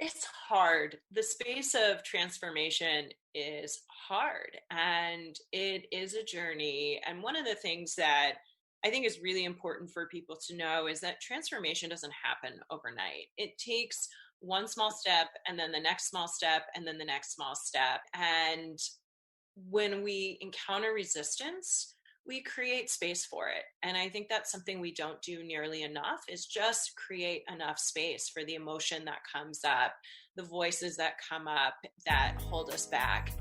It's hard. The space of transformation is hard and it is a journey. And one of the things that I think is really important for people to know is that transformation doesn't happen overnight. It takes one small step and then the next small step and then the next small step. And when we encounter resistance, we create space for it. And I think that's something we don't do nearly enough is just create enough space for the emotion that comes up, the voices that come up that hold us back.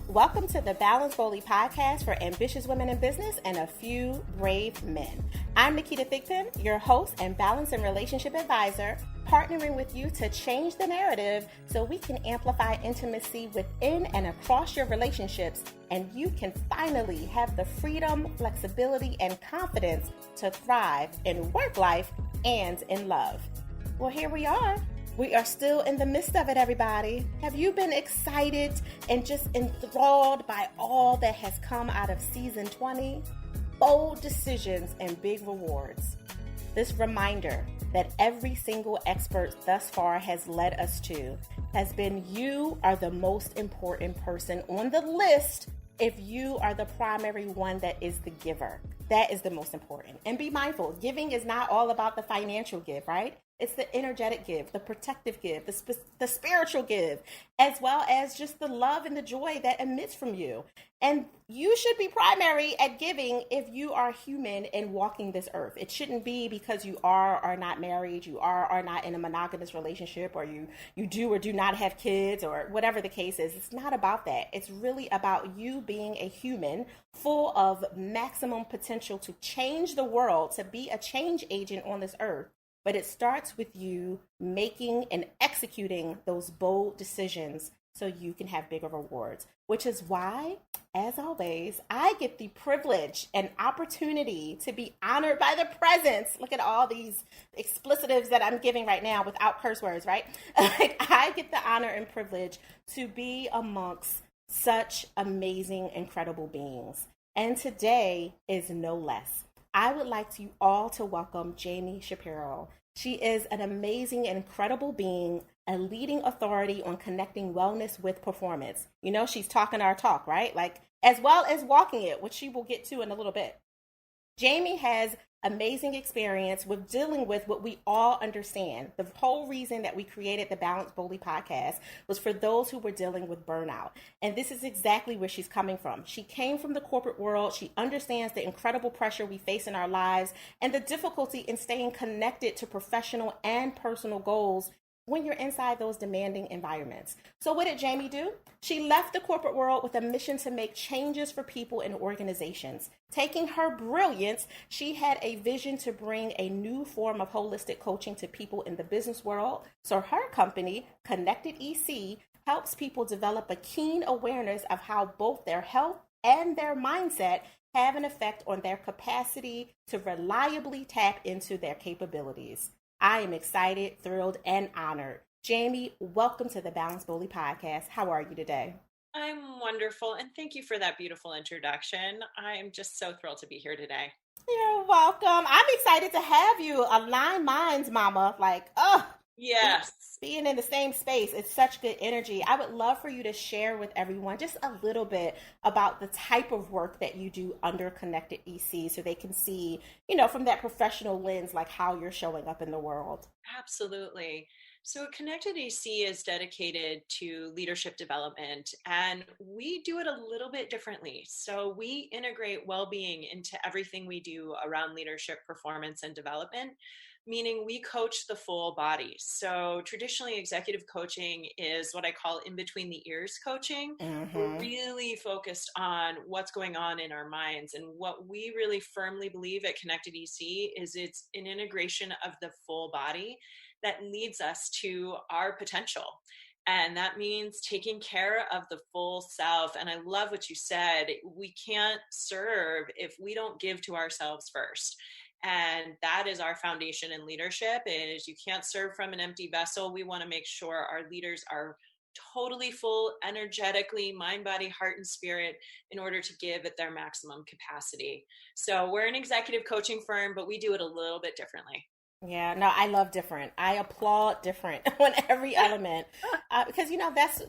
Welcome to the Balance Boldly podcast for ambitious women in business and a few brave men. I'm Naketa Thigpen, your host and balance and relationship advisor, partnering with you to change the narrative so we can amplify intimacy within and across your relationships, and you can finally have the freedom, flexibility, and confidence to thrive in work life and in love. Well, here we are. We are still in the midst of it, everybody. Have you been excited and just enthralled by all that has come out of season 20? Bold decisions and big rewards. This reminder that every single expert thus far has led us to has been you are the most important person on the list if you are the primary one that is the giver. That is the most important. And be mindful, giving is not all about the financial give, right? It's the energetic give, the protective give, the spiritual give, as well as just the love and the joy that emits from you. And you should be primary at giving if you are human and walking this earth. It shouldn't be because you are not married, you are not in a monogamous relationship, or you do or do not have kids, or whatever the case is. It's not about that. It's really about you being a human full of maximum potential to change the world, to be a change agent on this earth. But it starts with you making and executing those bold decisions so you can have bigger rewards, which is why, as always, I get the privilege and opportunity to be honored by the presence. Look at all these explicitives that I'm giving right now without curse words, right? I get the honor and privilege to be amongst such amazing, incredible beings. And today is no less. I would like you all to welcome Jamie Shapiro. She is an amazing, incredible being, a leading authority on connecting wellness with performance. You know, she's talking our talk, right? Like, as well as walking it, which she will get to in a little bit. Jamie has amazing experience with dealing with what we all understand. The whole reason that we created the Balance Boldly podcast was for those who were dealing with burnout. And this is exactly where she's coming from. She came from the corporate world. She understands the incredible pressure we face in our lives and the difficulty in staying connected to professional and personal goals when you're inside those demanding environments. So what did Jamie do? She left the corporate world with a mission to make changes for people and organizations. Taking her brilliance, she had a vision to bring a new form of holistic coaching to people in the business world. So her company, Connected EC, helps people develop a keen awareness of how both their health and their mindset have an effect on their capacity to reliably tap into their capabilities. I am excited, thrilled, and honored. Jamie, welcome to the Balance Boldly podcast. How are you today? I'm wonderful. And thank you for that beautiful introduction. I am just so thrilled to be here today. You're welcome. I'm excited to have you. Align minds, mama. Yes. Being in the same space, it's such good energy. I would love for you to share with everyone just a little bit about the type of work that you do under Connected EC so they can see, from that professional lens, like how you're showing up in the world. Absolutely. So, Connected EC is dedicated to leadership development, and we do it a little bit differently. So, we integrate well being into everything we do around leadership, performance, and development, meaning we coach the full body. So, traditionally, executive coaching is what I call in between the ears coaching. We're Mm-hmm. really focused on what's going on in our minds. And what we really firmly believe at Connected EC is it's an integration of the full body that leads us to our potential. And that means taking care of the full self. And I love what you said. We can't serve if we don't give to ourselves first. And that is our foundation in leadership is you can't serve from an empty vessel. We want to make sure our leaders are totally full energetically, mind, body, heart, and spirit in order to give at their maximum capacity. So we're an executive coaching firm, but we do it a little bit differently. Yeah, no, I love different. I applaud different on every element because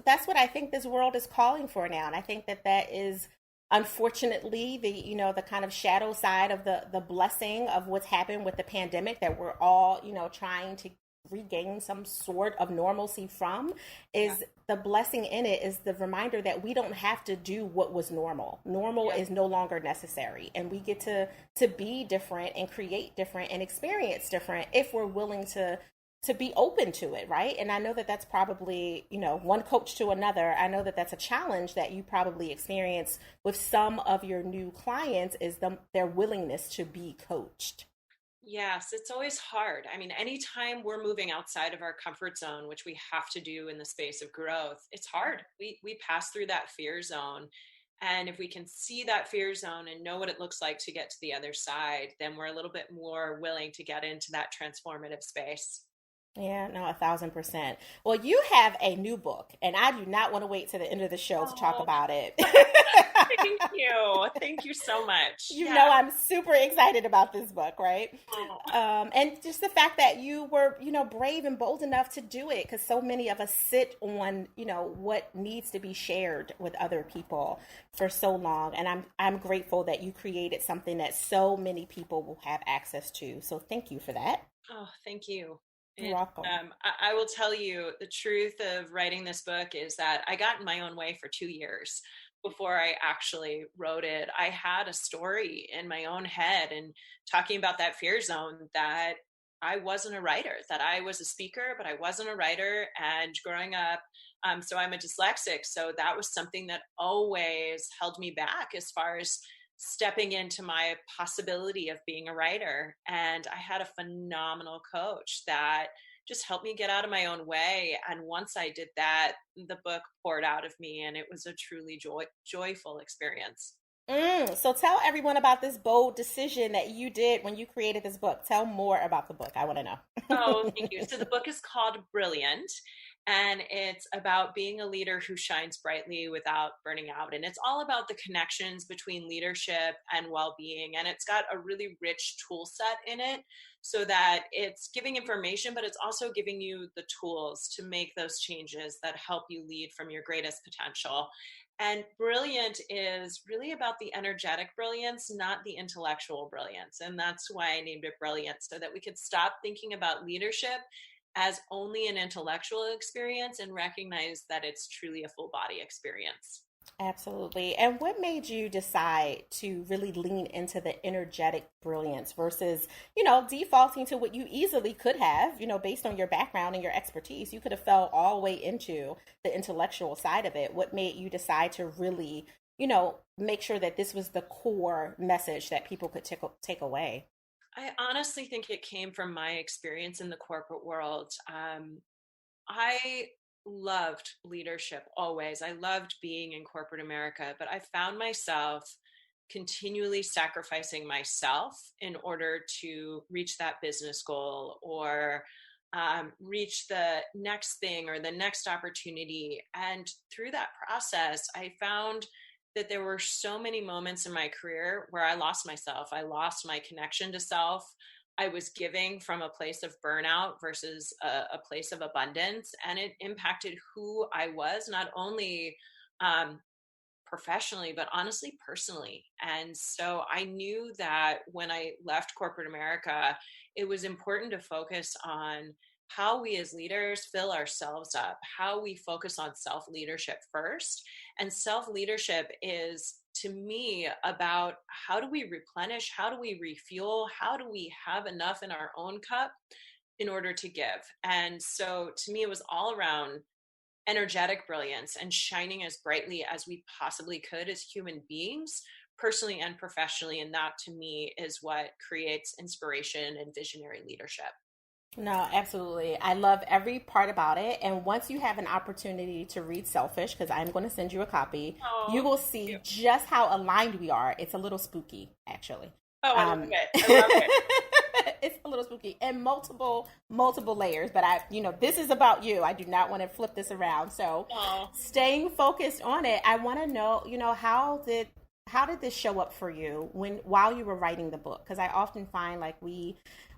that's what I think this world is calling for now, and I think that is unfortunately the kind of shadow side of the blessing of what's happened with the pandemic that we're all trying to regain some sort of normalcy from Yeah. is the blessing in it is the reminder that we don't have to do what was normal. Normal Yeah. is no longer necessary, and we get to be different and create different and experience different if we're willing to be open to it, right? And I know that that's probably, one coach to another. I know that that's a challenge that you probably experience with some of your new clients is their willingness to be coached. Yes, it's always hard. I mean, anytime we're moving outside of our comfort zone, which we have to do in the space of growth, it's hard. We pass through that fear zone. And if we can see that fear zone and know what it looks like to get to the other side, then we're a little bit more willing to get into that transformative space. Yeah, no, 1,000%. Well, you have a new book, and I do not want to wait to the end of the show to talk Oh, about it. thank you. Thank you so much. You Yeah. know, I'm super excited about this book, right? Oh, And just the fact that you were, brave and bold enough to do it, because so many of us sit on, what needs to be shared with other people for so long. And I'm grateful that you created something that so many people will have access to. So thank you for that. oh, thank you. You're And welcome. I will tell you the truth of writing this book is that I got in my own way for 2 years before I actually wrote it. I had a story in my own head and talking about that fear zone that I wasn't a writer, that I was a speaker, but I wasn't a writer. And growing up, so I'm a dyslexic. So that was something that always held me back as far as stepping into my possibility of being a writer. And I had a phenomenal coach that just helped me get out of my own way. And once I did that, the book poured out of me, and it was a truly joyful experience. So tell everyone about this bold decision that you did when you created this book. Tell more about the book. I want to Oh, know. thank you. So the book is called Brilliant, and it's about being a leader who shines brightly without burning out. And it's all about the connections between leadership and well-being. And it's got a really rich tool set in it so that it's giving information, but it's also giving you the tools to make those changes that help you lead from your greatest potential. And brilliant is really about the energetic brilliance, not the intellectual brilliance. And that's why I named it Brilliant, so that we could stop thinking about leadership as only an intellectual experience and recognize that it's truly a full body experience. Absolutely. And what made you decide to really lean into the energetic brilliance versus, defaulting to what you easily could have, based on your background and your expertise? You could have fell all the way into the intellectual side of it. What made you decide to really, make sure that this was the core message that people could take away? I honestly think it came from my experience in the corporate world. I loved leadership always. I loved being in corporate America, but I found myself continually sacrificing myself in order to reach that business goal or reach the next thing or the next opportunity. And through that process, I found that there were so many moments in my career where I lost myself. I lost my connection to self. I was giving from a place of burnout versus a place of abundance. And it impacted who I was, not only um, professionally, but honestly, personally. And so I knew that when I left corporate America, it was important to focus on how we as leaders fill ourselves up, how we focus on self leadership first. And self leadership is, to me, about how do we replenish, how do we refuel, how do we have enough in our own cup in order to give. And so to me, it was all around energetic brilliance and shining as brightly as we possibly could as human beings, personally and professionally. And that to me is what creates inspiration and visionary leadership. No, absolutely. I love every part about it. And once you have an opportunity to read Selfish, because I'm going to send you a copy, you Oh, will thank see you. just how aligned we are. It's a little spooky, actually. Oh, I love Um, it. I love it. it's a little spooky and multiple layers. But this is about you. I do not want to flip this around. So, Oh, staying focused on it, I want to know, how did this show up for you while you were writing the book? Because I often find like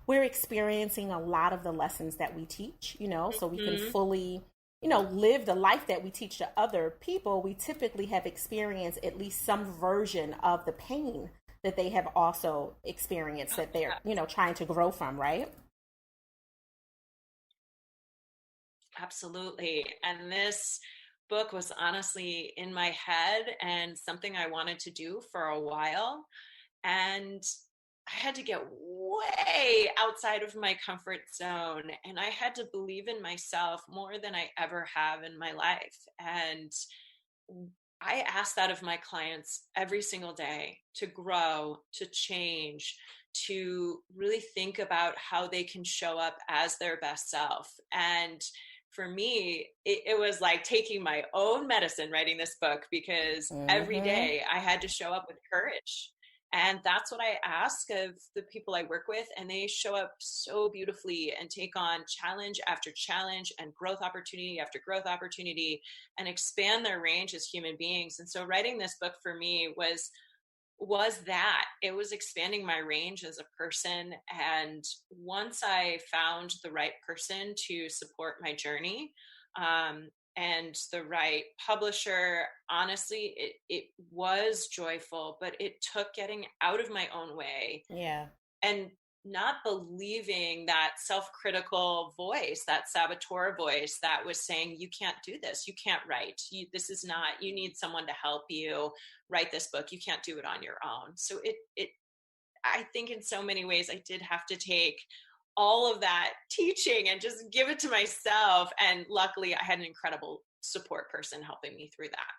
we're experiencing a lot of the lessons that we teach, so we can fully, live the life that we teach to other people. We typically have experienced at least some version of the pain that they have also experienced that they're, trying to grow from, right? Absolutely. And this book was honestly in my head and something I wanted to do for a while. And I had to get way outside of my comfort zone. And I had to believe in myself more than I ever have in my life. And I ask that of my clients every single day, to grow, to change, to really think about how they can show up as their best self. And for me, it was like taking my own medicine writing this book, because every day I had to show up with courage. And that's what I ask of the people I work with. And they show up so beautifully and take on challenge after challenge and growth opportunity after growth opportunity and expand their range as human beings. And so writing this book for me was that it was expanding my range as a person. And once I found the right person to support my journey, and the right publisher, honestly, it was joyful, but it took getting out of my own way. Yeah. And not believing that self-critical voice, that saboteur voice that was saying, you can't do this, you can't write, this is not, you need someone to help you write this book, you can't do it on your own. So I think in so many ways I did have to take all of that teaching and just give it to myself. And luckily I had an incredible support person helping me through that.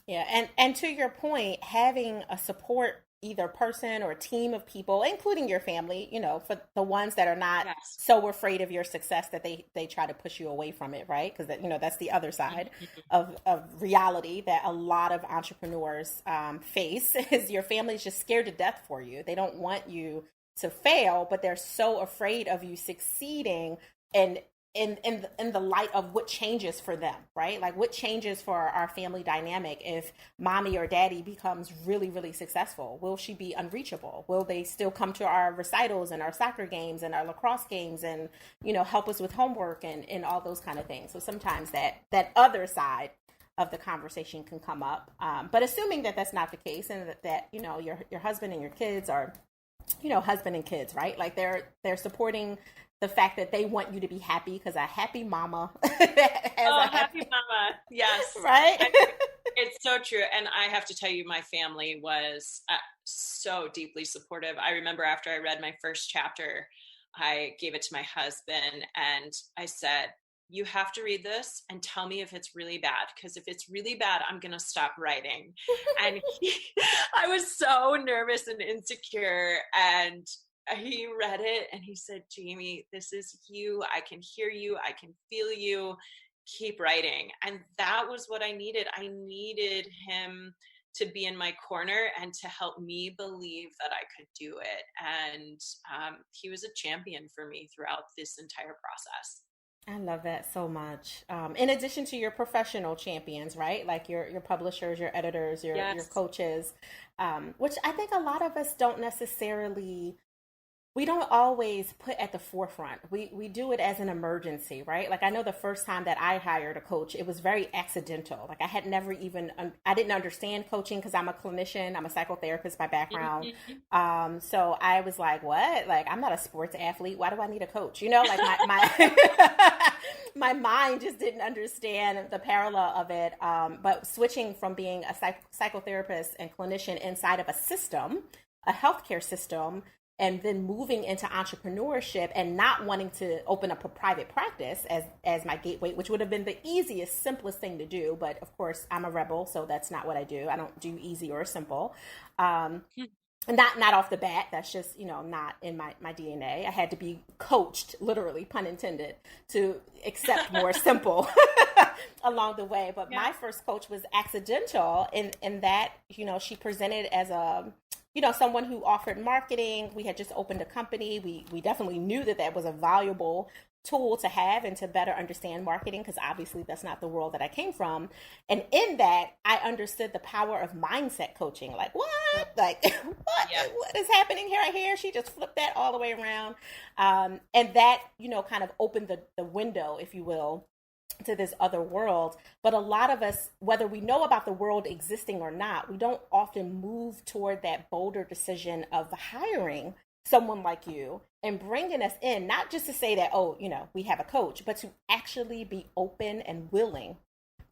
Yeah. And to your point, having a support, either person or team of people, including your family, for the ones that are not so afraid of your success that they try to push you away from it, right? Because that's the other side of reality that a lot of entrepreneurs face, is your family's just scared to death for you. They don't want you to fail, but they're so afraid of you succeeding, and in the light of what changes for them, right? Like what changes for our family dynamic if mommy or daddy becomes really, really successful? Will she be unreachable? Will they still come to our recitals and our soccer games and our lacrosse games and, help us with homework and all those kind of things? So sometimes that other side of the conversation can come up. But assuming that that's not the case, and that your husband and your kids are, husband and kids, right? Like they're supporting the fact that they want you to be happy, because a happy mama happy mama. Yes. Right. It's so true. And I have to tell you, my family was so deeply supportive. I remember after I read my first chapter, I gave it to my husband and I said, you have to read this and tell me if it's really bad, because if it's really bad, I'm going to stop writing. And I was so nervous and insecure, and he read it and he said, Jamie, this is you. I can hear you. I can feel you. Keep writing. And that was what I needed. I needed him to be in my corner and to help me believe that I could do it. And he was a champion for me throughout this entire process. I love that so much. In addition to your professional champions, right? Like your publishers, your editors, your coaches, which I think a lot of us don't necessarily, we don't always put at the forefront. We do it as an emergency, right? Like I know the first time that I hired a coach, it was very accidental. Like I had never even, I didn't understand coaching because I'm a clinician, I'm a psychotherapist by background. So I was like, what? Like I'm not a sports athlete. Why do I need a coach? Like my my mind just didn't understand the parallel of it. But switching from being a psychotherapist and clinician inside of a system, a healthcare system, and then moving into entrepreneurship and not wanting to open up a private practice as my gateway, which would have been the easiest, simplest thing to do. But of course, I'm a rebel, so that's not what I do. I don't do easy or simple. Not off the bat. That's just, not in my DNA. I had to be coached, literally, pun intended, to accept more simple along the way. But my first coach was accidental in that, she presented as a, someone who offered marketing. We had just opened a company. We definitely knew that was a valuable tool to have and to better understand marketing, because obviously that's not the world that I came from. And in that, I understood the power of mindset coaching. Like, what? Like, what is happening here? She just flipped that all the way around. And that, kind of opened the window, if you will, to this other world. But a lot of us, whether we know about the world existing or not, we don't often move toward that bolder decision of hiring someone like you and bringing us in, not just to say that, we have a coach, but to actually be open and willing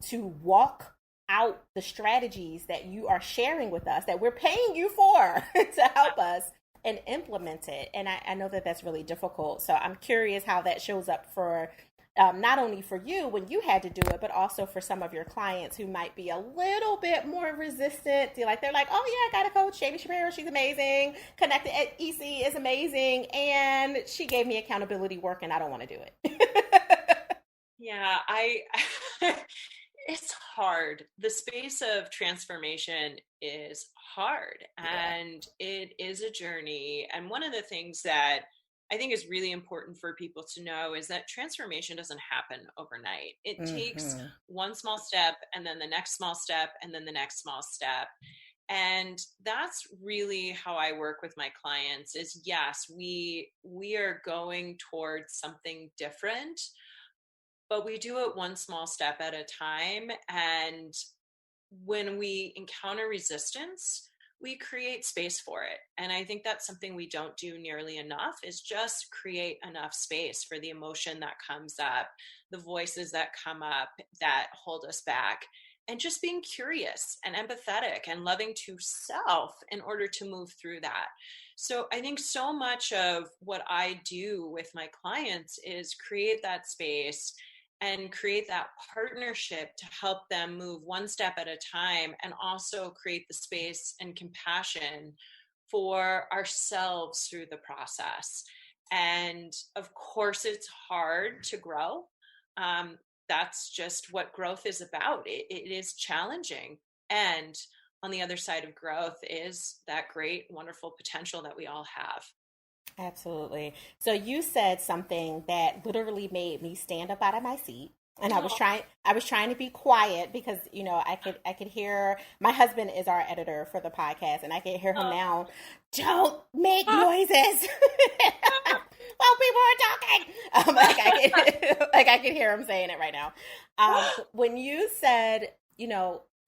to walk out the strategies that you are sharing with us, that we're paying you for to help us, and implement it. And I know that that's really difficult. So I'm curious how that shows up for not only for you when you had to do it, but also for some of your clients who might be a little bit more resistant. They're like, oh yeah, I got a coach, Jamie Shapiro, she's amazing. Connected EC is amazing. And she gave me accountability work and I don't want to do it. Yeah, it's hard. The space of transformation is hard, and it is a journey. And one of the things that I think is really important for people to know is that transformation doesn't happen overnight. It takes one small step, and then the next small step, and then the next small step. And that's really how I work with my clients is, yes, we are going towards something different, but we do it one small step at a time. And when we encounter resistance, we create space for it. And I think that's something we don't do nearly enough, is just create enough space for the emotion that comes up, the voices that come up that hold us back, and just being curious and empathetic and loving to self in order to move through that. So I think so much of what I do with my clients is create that space and create that partnership to help them move one step at a time, and also create the space and compassion for ourselves through the process. And of course, it's hard to grow. That's just what growth is about. It is challenging. And on the other side of growth is that great, wonderful potential that we all have. Absolutely. So you said something that literally made me stand up out of my seat. And I was trying to be quiet because, I could hear, my husband is our editor for the podcast, and I could hear him now, don't make noises while people are talking. I could hear him saying it right now. When you said,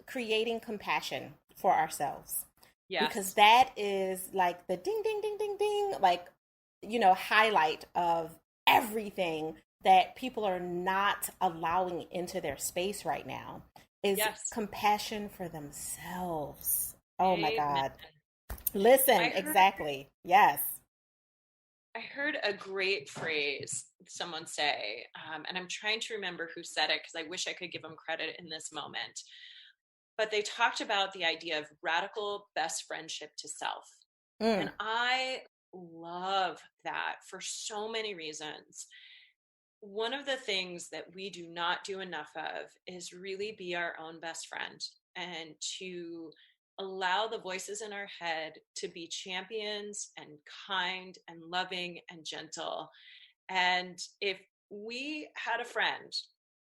creating compassion for ourselves. Yes. Because that is like the ding, ding, ding, ding, ding, like, highlight of everything that people are not allowing into their space right now is compassion for themselves. Oh my God. Listen, exactly. Yes. I heard a great phrase someone say, and I'm trying to remember who said it because I wish I could give them credit in this moment. But they talked about the idea of radical best friendship to self. And I love that for so many reasons. One of the things that we do not do enough of is really be our own best friend, and to allow the voices in our head to be champions and kind and loving and gentle. And if we had a friend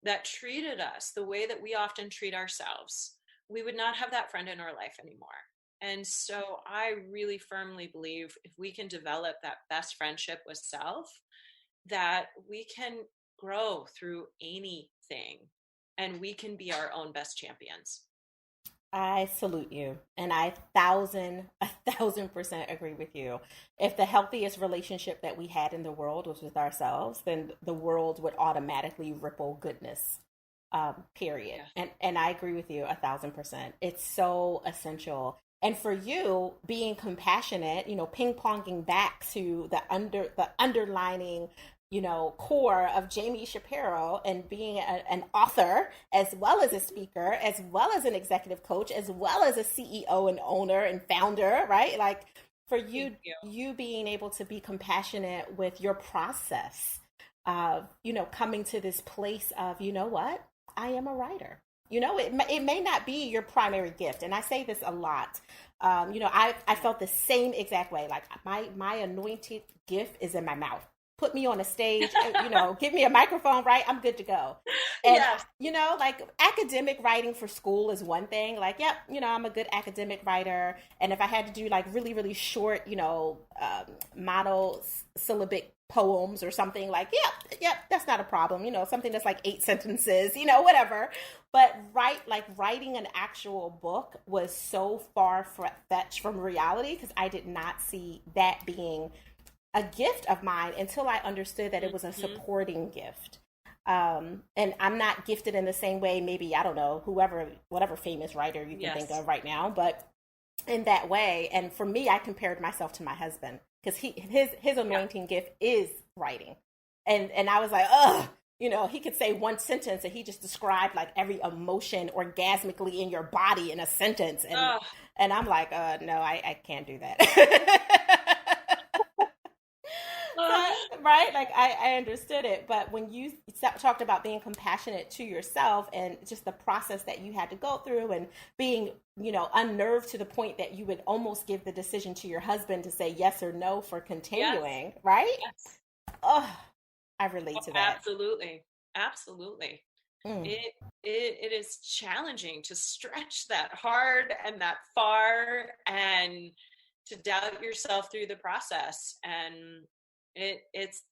that treated us the way that we often treat ourselves, we would not have that friend in our life anymore. And so I really firmly believe if we can develop that best friendship with self, that we can grow through anything and we can be our own best champions. I salute you. And I 1,000% agree with you. If the healthiest relationship that we had in the world was with ourselves, then the world would automatically ripple goodness. Period. Yeah. And I agree with you 1,000%. It's so essential. And for you, being compassionate, ping-ponging back to the underlining, core of Jamie Shapiro, and being an author, as well as a speaker, as well as an executive coach, as well as a CEO and owner and founder, right? Like for you being able to be compassionate with your process of, coming to this place of, what? I am a writer. It may not be your primary gift. And I say this a lot. I felt the same exact way. Like my anointed gift is in my mouth. put me on a stage, give me a microphone, right? I'm good to go. And, Yes. like academic writing for school is one thing. Like, yep, I'm a good academic writer. And if I had to do like really, really short, model syllabic poems or something, like, yep, that's not a problem. Something that's like 8 sentences, whatever. But writing an actual book was so far fetched from reality because I did not see that being a gift of mine until I understood that it was a Mm-hmm. supporting gift. And I'm not gifted in the same way, maybe, I don't know, whatever famous writer you can think Yes. of right now, but in that way. And for me, I compared myself to my husband because his Yeah. anointing gift is writing. And I was like, ugh, he could say one sentence and he just described like every emotion orgasmically in your body in a sentence. And Oh, and I'm like, no, I can't do that. So, right, like I understood it, but when you talked about being compassionate to yourself and just the process that you had to go through and being unnerved to the point that you would almost give the decision to your husband to say yes or no for yes. continuing, right? Yes. Oh, I relate Oh, to that. absolutely. Absolutely. Mm. It is challenging to stretch that hard and that far and to doubt yourself through the process. And it's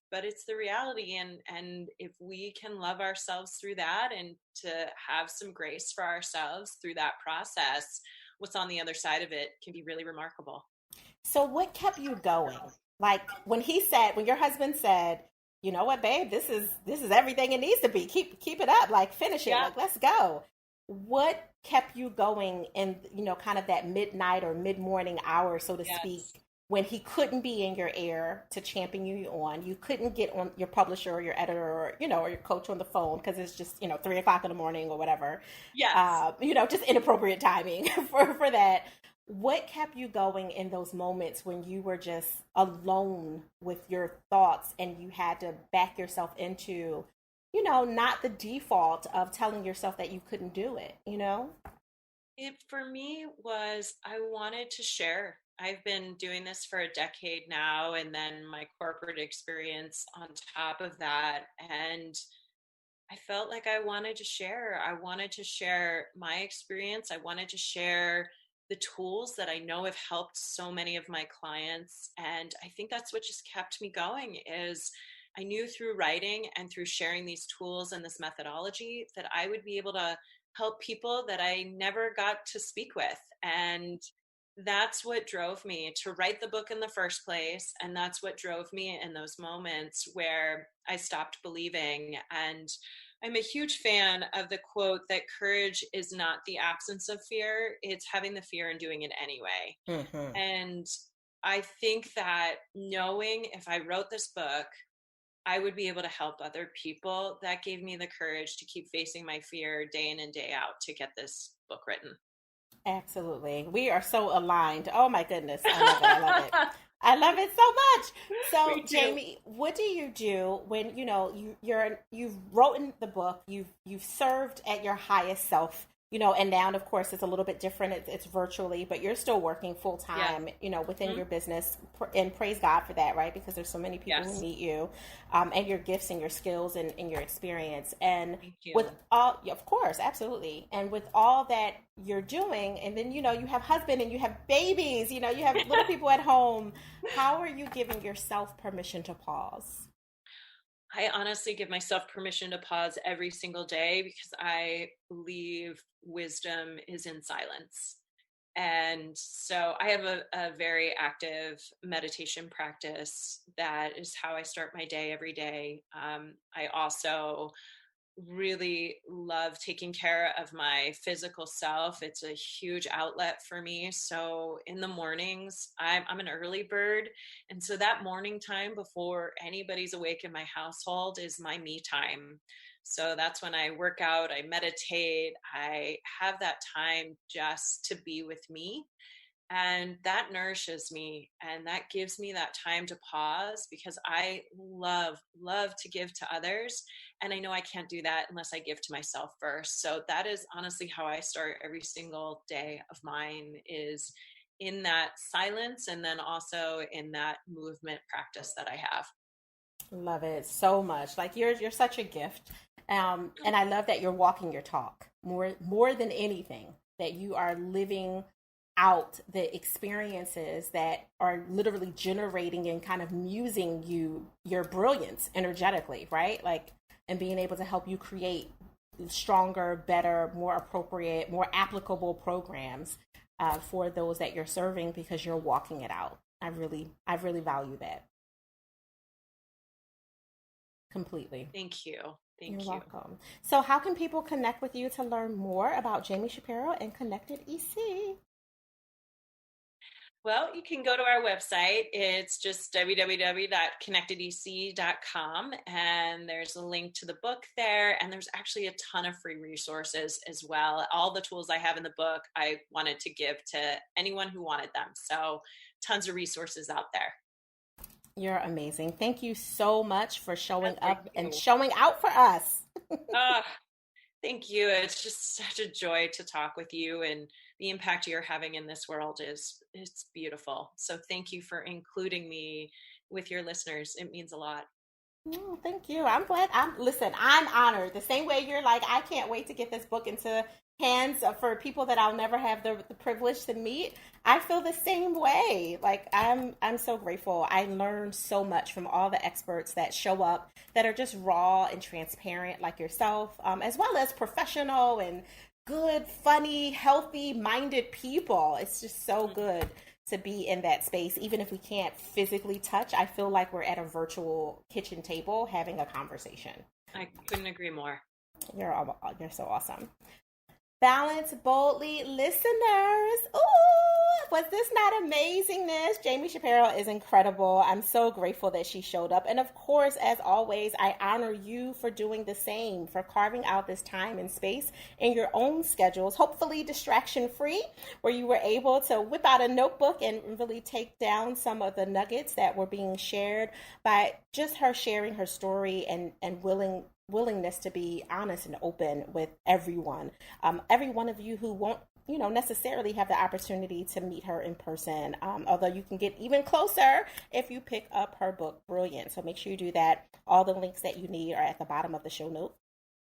the reality. And if we can love ourselves through that and to have some grace for ourselves through that process, what's on the other side of it can be really remarkable. So what kept you going? Like when your husband said, "You know what, babe, this is everything it needs to be. Keep it up. Like finish it. Yeah. Like let's go." What kept you going in, kind of that midnight or mid-morning hour, so to speak, Yes. when he couldn't be in your ear to champion you on? You couldn't get on your publisher or your editor or, or your coach on the phone because it's just, 3 o'clock in the morning or whatever. Yes. Just inappropriate timing for that. What kept you going in those moments when you were just alone with your thoughts and you had to back yourself into, not the default of telling yourself that you couldn't do it? It for me was I wanted to share. I've been doing this for a decade now, and then my corporate experience on top of that. And I felt like I wanted to share. I wanted to share my experience. I wanted to share the tools that I know have helped so many of my clients. And I think that's what just kept me going is I knew through writing and through sharing these tools and this methodology that I would be able to help people that I never got to speak with. And that's what drove me to write the book in the first place. And that's what drove me in those moments where I stopped believing. And I'm a huge fan of the quote that courage is not the absence of fear, it's having the fear and doing it anyway. Mm-hmm. And I think that knowing if I wrote this book, I would be able to help other people, that gave me the courage to keep facing my fear day in and day out to get this book written. Absolutely. We are so aligned. Oh my goodness. I love it. I love it. I love it so much. So, Me too. Jamie, what do you do when you've written the book, you've served at your highest self, and now, of course, it's a little bit different. It's virtually, but you're still working full Yes. time, within Mhm. your business, and praise God for that, right? Because there's so many people who Yes. meet you, and your gifts and your skills and your experience, and Thank with you. all, of course, absolutely, and with all that you're doing, and then you have husband and you have babies, you have little people at home. How are you giving yourself permission to pause? I honestly give myself permission to pause every single day because I believe wisdom is in silence. And so I have a very active meditation practice. That is how I start my day every day. I also really love taking care of my physical self. It's a huge outlet for me. So in the mornings, I'm an early bird. And so that morning time before anybody's awake in my household is my me time. So that's when I work out, I meditate, I have that time just to be with me, and that nourishes me and that gives me that time to pause because I love to give to others, and I know I can't do that unless I give to myself first. So that is honestly how I start every single day of mine, is in that silence and then also in that movement practice that I have. Love it so much. Like you're such a gift. And I love that you're walking your talk more than anything, that you are living out the experiences that are literally generating and kind of musing your brilliance energetically, right? Like, and being able to help you create stronger, better, more appropriate, more applicable programs for those that you're serving, because you're walking it out. I really value that completely. Thank you. You're welcome. So how can people connect with you to learn more about Jamie Shapiro and Connected EC? Well, you can go to our website. It's just www.connectedec.com, and there's a link to the book there, and there's actually a ton of free resources as well. All the tools I have in the book, I wanted to give to anyone who wanted them. So tons of resources out there. You're amazing. Thank you so much for showing up and showing out for us. Thank you. It's just such a joy to talk with you, and the impact you're having in this world it's beautiful. So thank you for including me with your listeners. It means a lot. Oh, thank you. I'm glad. I'm honored. The same way you're like, I can't wait to get this book into hands for people that I'll never have the privilege to meet. I feel the same way. Like I'm so grateful. I learned so much from all the experts that show up that are just raw and transparent like yourself, as well as professional and good, funny, healthy minded people. It's just so good to be in that space. Even if we can't physically touch, I feel like we're at a virtual kitchen table having a conversation. I couldn't agree more. You're so awesome. Balance boldly, listeners. Ooh, was this not amazingness? Jamie Shapiro is incredible. I'm so grateful that she showed up. And of course, as always, I honor you for doing the same, for carving out this time and space in your own schedules, hopefully distraction free, where you were able to whip out a notebook and really take down some of the nuggets that were being shared by just her sharing her story and willingness to be honest and open with everyone. Every one of you who won't, necessarily have the opportunity to meet her in person, although you can get even closer if you pick up her book, Brilliant. So make sure you do that. All the links that you need are at the bottom of the show notes.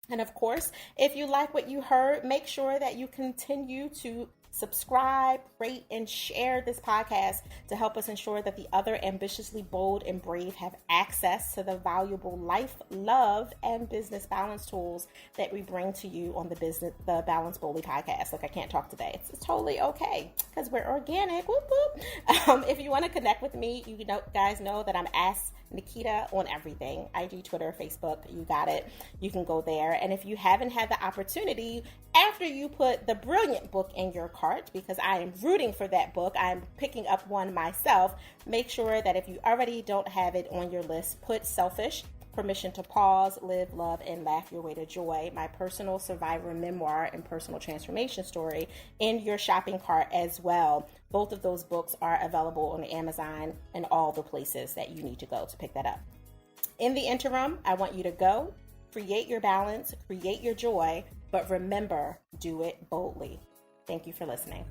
And of course, if you like what you heard, make sure that you continue to subscribe, rate, and share this podcast to help us ensure that the other ambitiously bold and brave have access to the valuable life, love, and business balance tools that we bring to you on the Balance Boldly podcast. Look, I can't talk today. It's totally okay because we're organic. Whoop, whoop. If you want to connect with me, guys know that I'm Ask Naketa on everything. IG, Twitter, Facebook, you got it. You can go there. And if you haven't had the opportunity, after you put the Brilliant book in your cart, because I am rooting for that book, I'm picking up one myself, make sure that if you already don't have it on your list, put Selfish, Permission to Pause, Live, Love, and Laugh Your Way to Joy, my personal survivor memoir and personal transformation story, in your shopping cart as well. Both of those books are available on Amazon and all the places that you need to go to pick that up. In the interim, I want you to go, create your balance, create your joy, but remember, do it boldly. Thank you for listening.